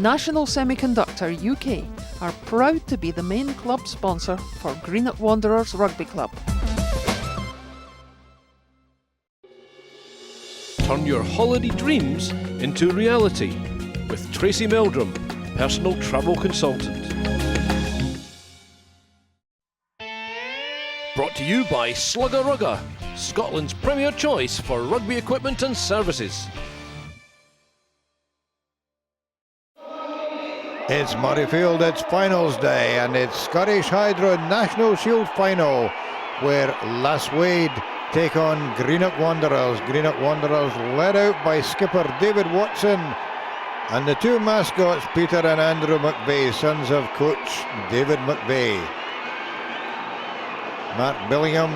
National Semiconductor UK are proud to be the main club sponsor for Greenock Wanderers Rugby Club. Turn your holiday dreams into reality with Tracy Meldrum, personal travel consultant. Brought to you by Slugger Rugger, Scotland's premier choice for rugby equipment and services. It's Murrayfield, it's finals day, and it's Scottish Hydro National Shield final, where Lasswade take on Greenock Wanderers. Greenock Wanderers led out by skipper David Watson, and the two mascots, Peter and Andrew McVeigh, sons of coach David McVeigh. Mark Billingham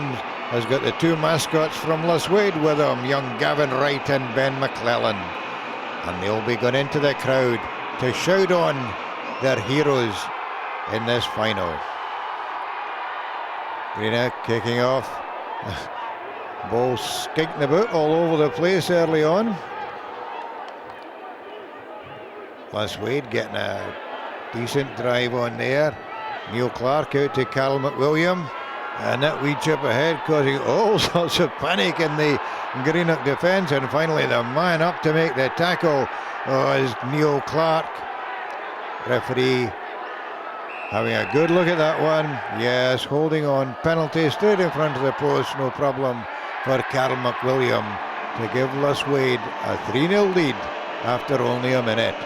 has got the two mascots from Lasswade with him, young Gavin Wright and Ben McClellan, and they'll be going into the crowd to shout on their heroes in this final. Greenock kicking off. Ball skinking about all over the place early on. Lasswade getting a decent drive on there. Neil Clark out to Carl McWilliam, and that wee chip ahead causing all sorts of panic in the Greenock defence, and finally the man up to make the tackle is Neil Clark. Referee having a good look at that one. Yes, holding on, penalty straight in front of the post, no problem for Carl McWilliam to give Lasswade a 3-0 lead after only a minute.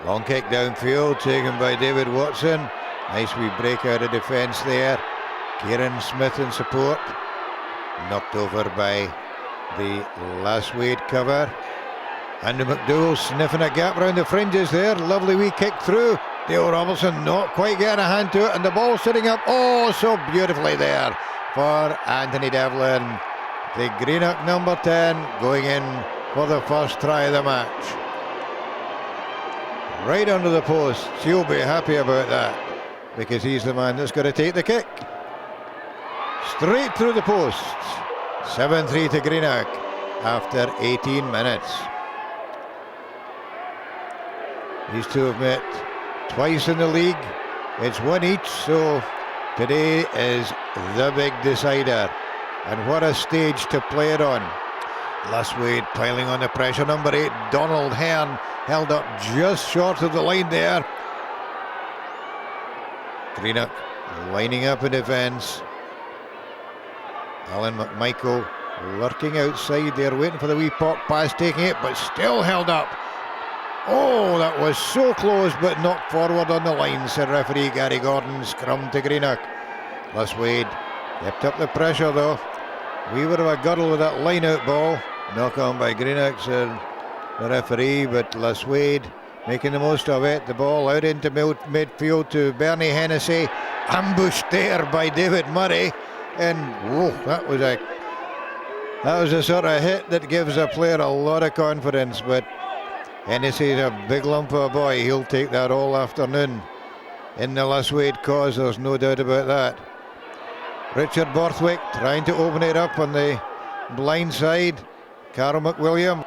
Long kick downfield taken by David Watson. Nice wee break out of defence there. Kieran Smith in support. Knocked over by the Lasswade cover. Andy McDougall sniffing a gap round the fringes there. Lovely wee kick through. Dale Robertson not quite getting a hand to it, and the ball sitting up oh so beautifully there for Anthony Devlin. The Greenock number 10 going in for the first try of the match. Right under the post. She'll be happy about that, because he's the man that's got to take the kick. Straight through the posts. 7-3 to Greenock after 18 minutes. These two have met twice in the league. It's one each, so today is the big decider. And what a stage to play it on. Lasswade piling on the pressure. Number 8, Donald Hearn, held up just short of the line there. Greenock lining up in defence. Alan McMichael lurking outside there, waiting for the wee pop pass, taking it, but still held up. Oh, that was so close, but knocked forward on the line, said referee Gary Gordon. Scrum to Greenock. Lasswade kept up the pressure though. We would have a girdle with that line-out ball. Knock on by Greenock, said the referee, but Lasswade making the most of it. The ball out into midfield to Bernie Hennessy. Ambushed there by David Murray. And whoa, that was a sort of hit that gives a player a lot of confidence, but Hennessy's a big lump of a boy. He'll take that all afternoon in the Lasswade cause, there's no doubt about that. Richard Borthwick trying to open it up on the blind side. Carl McWilliam,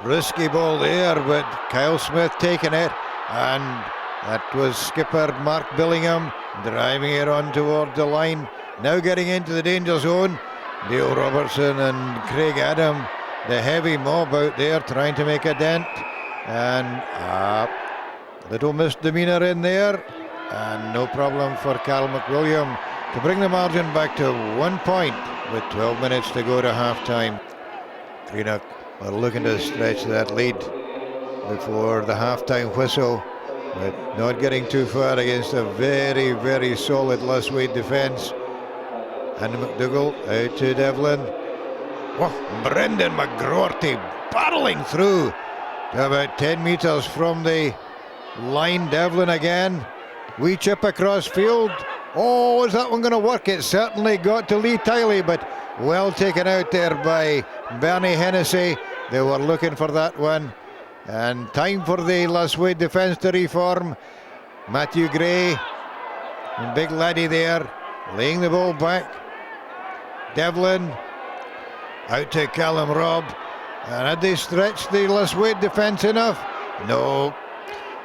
risky ball there, but Kyle Smith taking it, and that was skipper Mark Billingham driving it on toward the line. Now getting into the danger zone. Dale Robertson and Craig Adam, the heavy mob out there trying to make a dent. And a little misdemeanor in there, and no problem for Carl McWilliam to bring the margin back to 1 point with 12 minutes to go to half-time. Greenock are looking to stretch that lead before the half-time whistle, but not getting too far against a very, very solid Lasswade defence. And McDougall out to Devlin. Oh, Brendan McGroarty barreling through to about 10 metres from the line. Devlin again. Wee chip across field. Oh, is that one going to work? It certainly got to Lee Tiley, but well taken out there by Bernie Hennessy. They were looking for that one. And time for the Lasswade defence to reform. Matthew Gray, big laddie there, laying the ball back. Devlin out to Callum Robb, and had they stretched the Lasswade defence enough? No,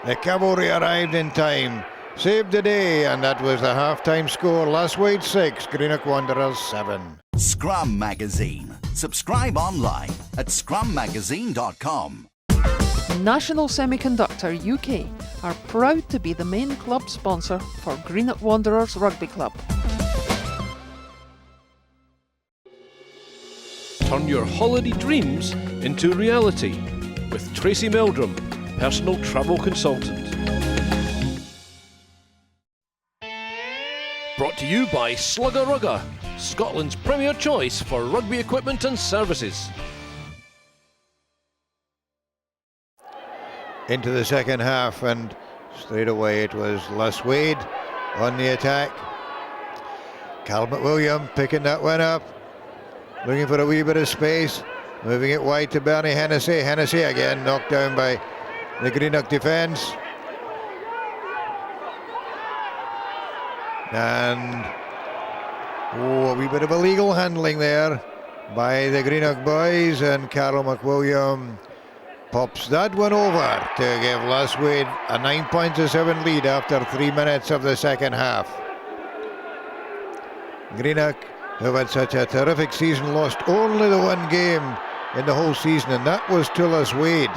the cavalry arrived in time, saved the day, and that was the half-time score. Lasswade 6, Greenock Wanderers 7. Scrum Magazine. Subscribe online at scrummagazine.com. National Semiconductor UK are proud to be the main club sponsor for Greenock Wanderers Rugby Club. Turn your holiday dreams into reality with Tracy Meldrum, personal travel consultant. Brought to you by Slugger Rugger, Scotland's premier choice for rugby equipment and services. Into the second half, and straight away it was Lasswade on the attack. Cal McWilliam picking that one up, looking for a wee bit of space, moving it wide to Bernie Hennessy. Hennessy again knocked down by the Greenock defence. And a wee bit of illegal handling there by the Greenock boys, and Carol McWilliam pops that one over to give Lasswade a 9-7 lead after 3 minutes of the second half. Greenock, who had such a terrific season, lost only the one game in the whole season, and that was to Lasswade.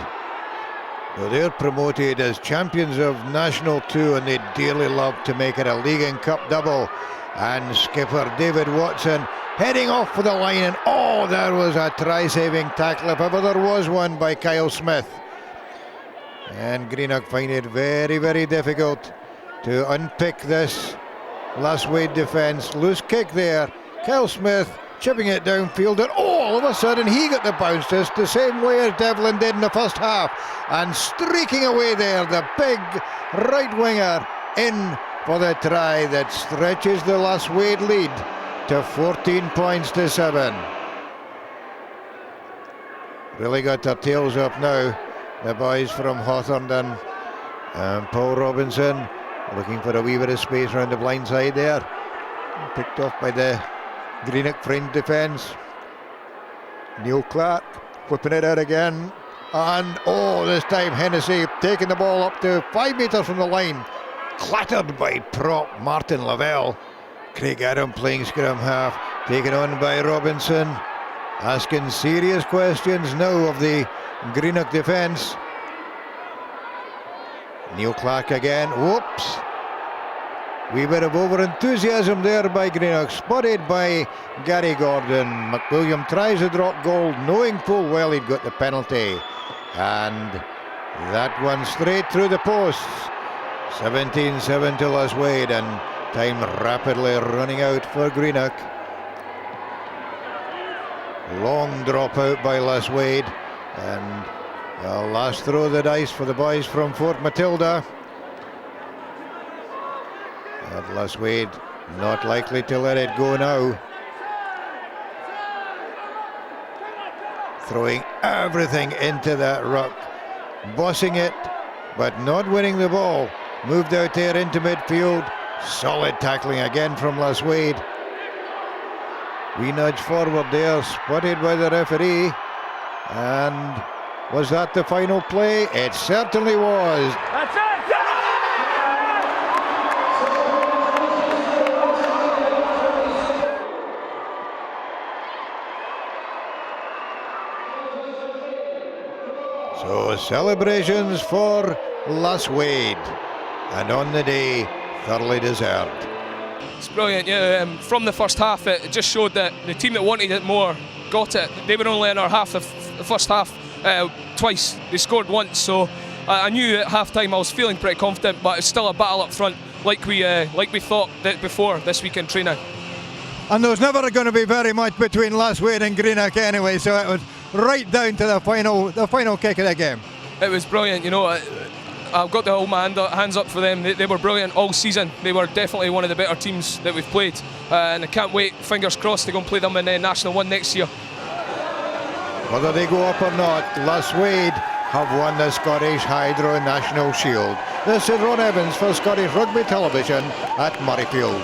So they're promoted as champions of National 2, and they dearly love to make it a league and cup double. And skipper David Watson heading off for the line, and there was a try-saving tackle, if ever there was one, by Kyle Smith. And Greenock find it very, very difficult to unpick this Lasswade defence. Loose kick there, Kyle Smith chipping it downfield, and all of a sudden he got the bounce just the same way as Devlin did in the first half, and streaking away there, the big right winger in for the try that stretches the Lasswade lead to 14-7. Really got their tails up now, the boys from Hawthorne, and Paul Robinson looking for a wee bit of space around the blind side there, picked off by the Greenock fringe defence. Neil Clark whipping it out again, and this time Hennessy taking the ball up to 5 metres from the line, clattered by prop Martin Lavelle. Craig Adam playing scrum half, taken on by Robinson, asking serious questions now of the Greenock defence. Neil Clark again, whoops. Wee bit of over-enthusiasm there by Greenock, spotted by Gary Gordon. McWilliam tries to drop goal, knowing full well he'd got the penalty. And that one straight through the posts. 17-7 to Lasswade, and time rapidly running out for Greenock. Long drop out by Lasswade, and the last throw of the dice for the boys from Fort Matilda. But Lasswade not likely to let it go now. Throwing everything into that ruck, bossing it, but not winning the ball. Moved out there into midfield. Solid tackling again from Lasswade. We nudge forward there, spotted by the referee. And was that the final play? It certainly was. That's it! So celebrations for Lasswade, and on the day, thoroughly deserved. It's brilliant, yeah. From the first half, it just showed that the team that wanted it more got it. They were only in our half, the first half, twice. They scored once, so I knew at half-time I was feeling pretty confident, but it's still a battle up front, like we thought that before this week in training. And there was never going to be very much between Lasswade and Greenock anyway, so it was right down to the final kick of the game. It was brilliant, you know. I've got to hold my hands up for them. They were brilliant all season. They were definitely one of the better teams that we've played, and I can't wait, fingers crossed, to go and play them in National 1 next year. Whether they go up or not, Lasswade have won the Scottish Hydro National Shield. This is Ron Evans for Scottish Rugby Television at Murrayfield.